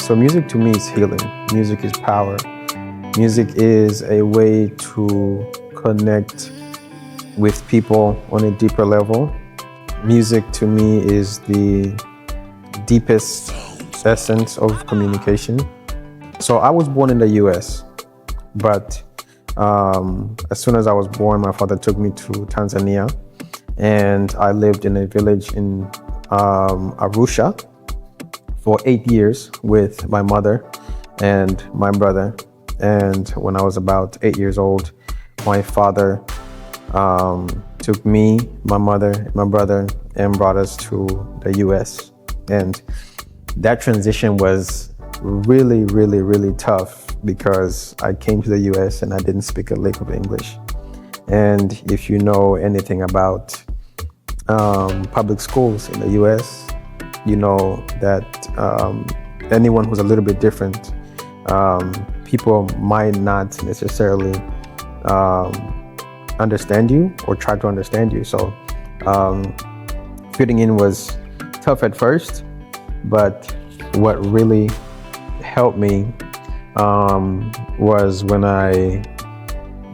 So music to me is healing. Music is power. Music is a way to connect with people on a deeper level. Music to me is the deepest essence of communication. So I was born in the US, but as soon as I was born, my father took me to Tanzania, and I lived in a village in Arusha for 8 years with my mother and my brother. And when I was about 8 years old, my father took me, my mother, my brother, and brought us to the US. And that transition was really, really, really tough because I came to the US and I didn't speak a lick of English. And if you know anything about public schools in the US, you know that anyone who's a little bit different, people might not necessarily understand you or try to understand you. So fitting in was tough at first, but what really helped me was when I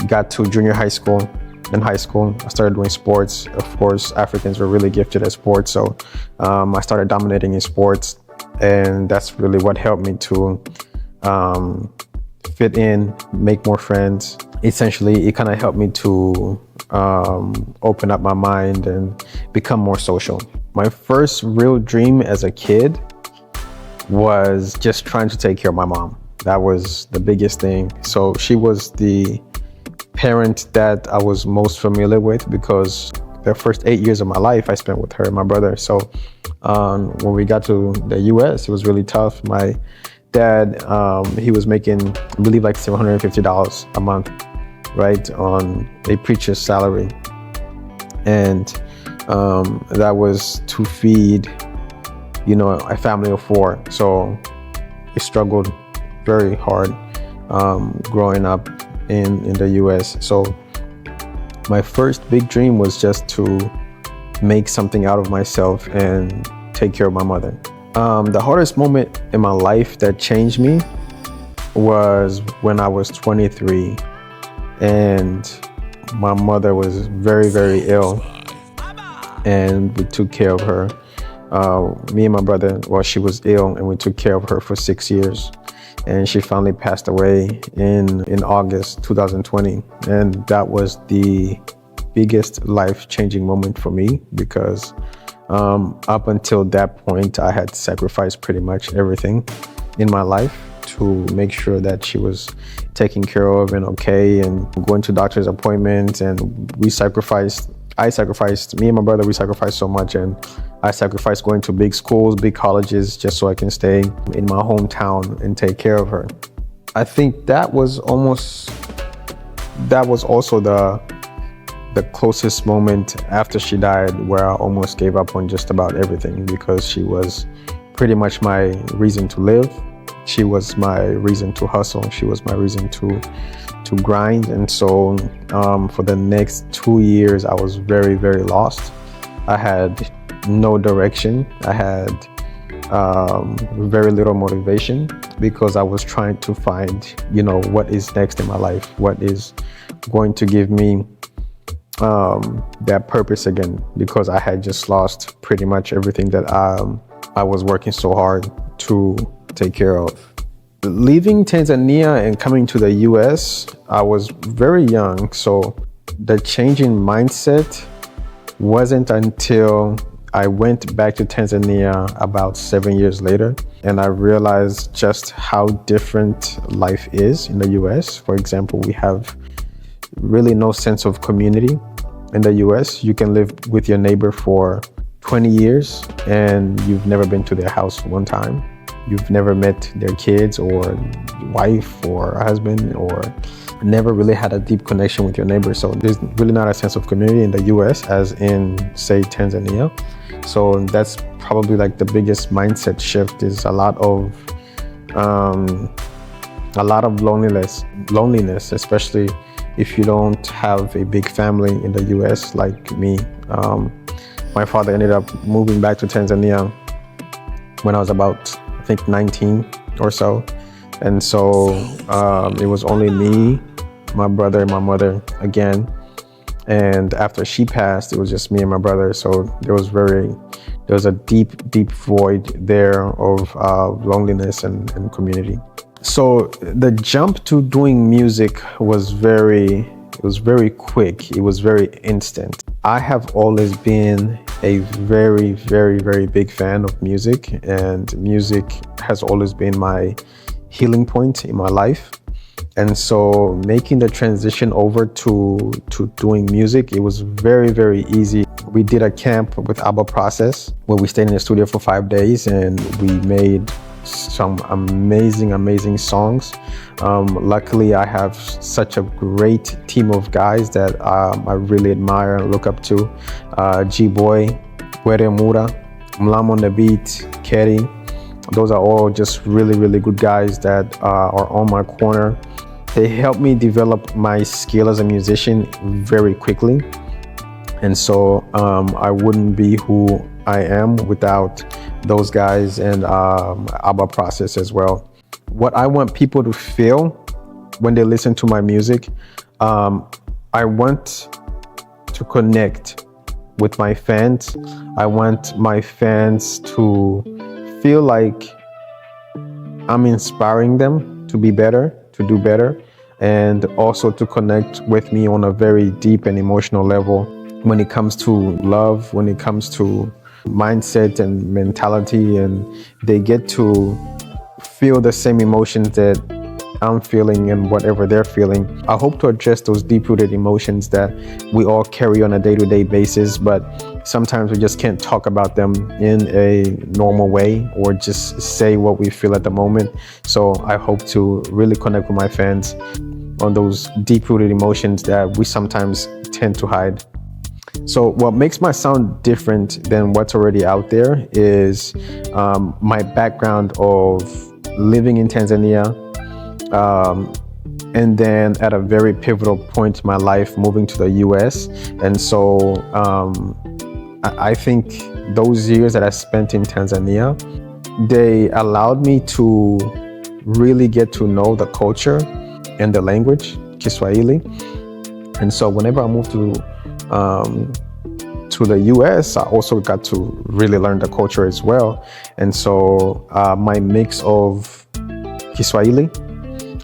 got to junior high school. In high school, I started doing sports. Of course, Africans were really gifted at sports, so I started dominating in sports, and that's really what helped me to fit in, make more friends. Essentially, it kind of helped me to open up my mind and become more social. My first real dream as a kid was just trying to take care of my mom. That was the biggest thing. So she was the parent that I was most familiar with because the first 8 years of my life I spent with her and my brother. So when we got to the US, it was really tough. My dad, he was making, I believe, like $750 a month, right, on a preacher's salary. And that was to feed, a family of 4. So I struggled very hard growing up in the US. So my first big dream was just to make something out of myself and take care of my mother. The hardest moment in my life that changed me was when I was 23 and my mother was very, very ill, and we took care of her. Me and my brother, she was ill, and we took care of her for 6 years. And she finally passed away in August 2020. And that was the biggest life-changing moment for me because up until that point, I had sacrificed pretty much everything in my life to make sure that she was taken care of and okay, and going to doctor's appointments. And me and my brother, we sacrificed so much, and I sacrificed going to big schools, big colleges, just so I can stay in my hometown and take care of her. I think that was also the closest moment after she died where I almost gave up on just about everything, because she was pretty much my reason to live. She was my reason to hustle. She was my reason to grind. And so for the next 2 years, I was very, very lost. I had no direction. I had very little motivation because I was trying to find, what is next in my life, what is going to give me that purpose again, because I had just lost pretty much everything that I was working so hard to take care of. Leaving Tanzania and coming to the US, I was very young, so the change in mindset wasn't until I went back to Tanzania about 7 years later, and I realized just how different life is in the US. For example, we have really no sense of community in the US. You can live with your neighbor for 20 years and you've never been to their house one time. You've never met their kids or wife or husband, or never really had a deep connection with your neighbor. So there's really not a sense of community in the US as in, say, Tanzania. So that's probably like the biggest mindset shift, is a lot of loneliness, especially if you don't have a big family in the US like me. My father ended up moving back to Tanzania when I was about, I think, 19, or so. And so it was only me, my brother, and my mother again. And after she passed, it was just me and my brother. So there was a deep void there of loneliness and community. So the jump to doing music was very quick. It was very instant. I have always been a very big fan of music, and music has always been my healing point in my life. And so making the transition over to doing music, it was very easy. We did a camp with ABBA Process where we stayed in the studio for 5 days, and we made some amazing songs. Luckily, I have such a great team of guys that I really admire and look up to. G-Boy, Were Mura, Mlam on the beat, Kerry. Those are all just really good guys that are on my corner. They helped me develop my skill as a musician very quickly. And so I wouldn't be who I am without those guys and ABBA Process as well. What I want people to feel when they listen to my music, I want to connect with my fans. I want my fans to feel like I'm inspiring them to be better, to do better, and also to connect with me on a very deep and emotional level when it comes to love, when it comes to mindset and mentality, and they get to feel the same emotions that I'm feeling and whatever they're feeling. I hope to address those deep-rooted emotions that we all carry on a day-to-day basis, but sometimes we just can't talk about them in a normal way or just say what we feel at the moment. So I hope to really connect with my fans on those deep-rooted emotions that we sometimes tend to hide. So what makes my sound different than what's already out there is my background of living in Tanzania, and then at a very pivotal point in my life, moving to the US. And so I think those years that I spent in Tanzania, they allowed me to really get to know the culture and the language, Kiswahili. And so whenever I moved to the US, I also got to really learn the culture as well. And so my mix of Kiswahili,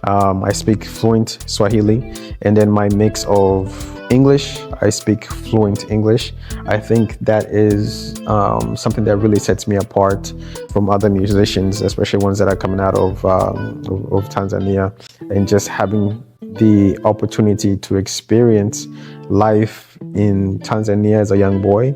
I speak fluent Swahili, and then my mix of English, I speak fluent English. I think that is something that really sets me apart from other musicians, especially ones that are coming out of Tanzania, and just having the opportunity to experience life in Tanzania as a young boy,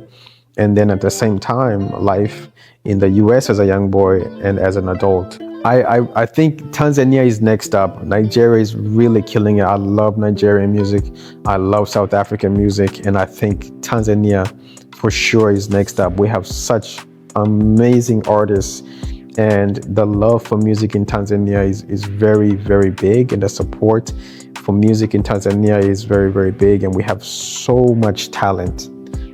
and then at the same time, life in the US as a young boy and as an adult. I think Tanzania is next up. Nigeria is really killing it. I love Nigerian music. I love South African music. And I think Tanzania for sure is next up. We have such amazing artists, and the love for music in Tanzania is very big, and the support for music in Tanzania is very big, and we have so much talent.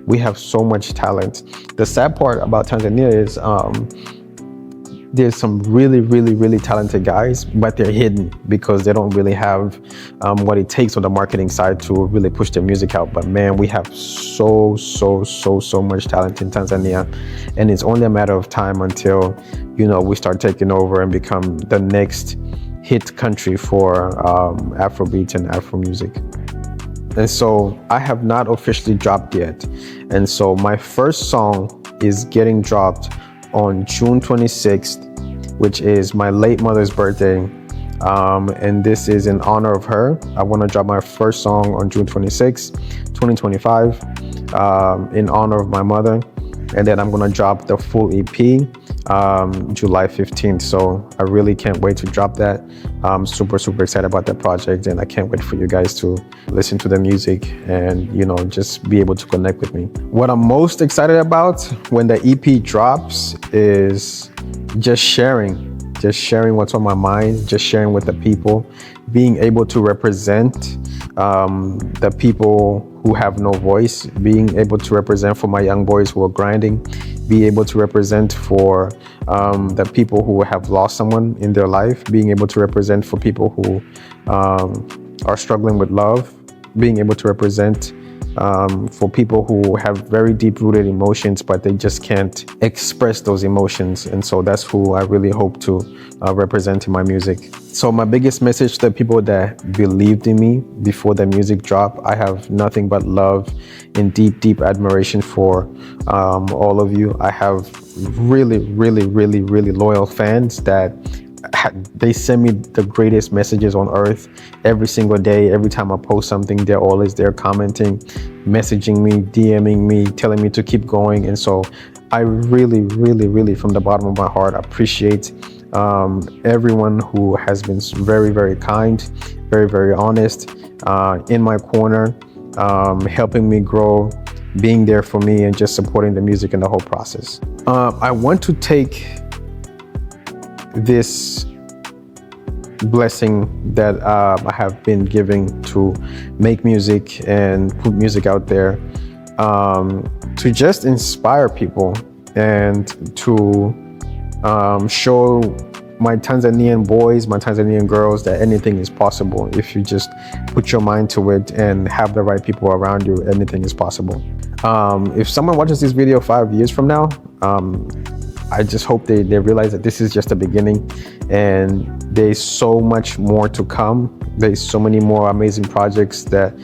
We have so much talent. The sad part about Tanzania is there's some really talented guys, but they're hidden because they don't really have what it takes on the marketing side to really push their music out. But man, we have so much talent in Tanzania, and it's only a matter of time until, you know, we start taking over and become the next hit country for Afrobeat and Afro music. And so I have not officially dropped yet. And so my first song is getting dropped on June 26th, which is my late mother's birthday. And this is in honor of her. I want to drop my first song on June 26th, 2025, in honor of my mother. And then I'm going to drop the full EP July 15th. So I really can't wait to drop that. I'm super excited about that project, and I can't wait for you guys to listen to the music and, you know, just be able to connect with me. What I'm most excited about when the EP drops is just sharing what's on my mind, just sharing with the people, being able to represent the people who have no voice, being able to represent for my young boys who are grinding, be able to represent for the people who have lost someone in their life, being able to represent for people who are struggling with love, being able to represent for people who have very deep-rooted emotions, but they just can't express those emotions. And so that's who I really hope to represent in my music. So my biggest message to the people that believed in me before the music dropped, I have nothing but love and deep, deep admiration for all of you. I have really, really, really, really loyal fans that they send me the greatest messages on earth every single day. Every time I post something, they're always there commenting, messaging me, DMing me, telling me to keep going. And so I really, really, really, from the bottom of my heart, appreciate everyone who has been very, very kind, very, very honest, in my corner, helping me grow, being there for me, and just supporting the music and the whole process. I want to take this blessing that I have been giving to make music and put music out there, to just inspire people and to show my Tanzanian boys, my Tanzanian girls, that anything is possible. If you just put your mind to it and have the right people around you, anything is possible. If someone watches this video 5 years from now, I just hope they realize that this is just the beginning and there's so much more to come. There's so many more amazing projects that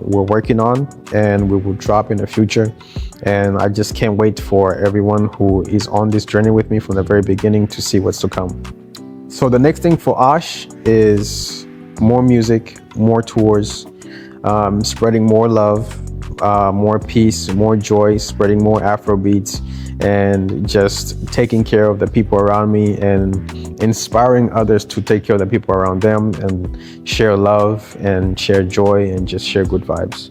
we're working on and we will drop in the future. And I just can't wait for everyone who is on this journey with me from the very beginning to see what's to come. So the next thing for Ash is more music, more tours, spreading more love, more peace, more joy, spreading more Afro beats, and just taking care of the people around me and inspiring others to take care of the people around them and share love and share joy and just share good vibes.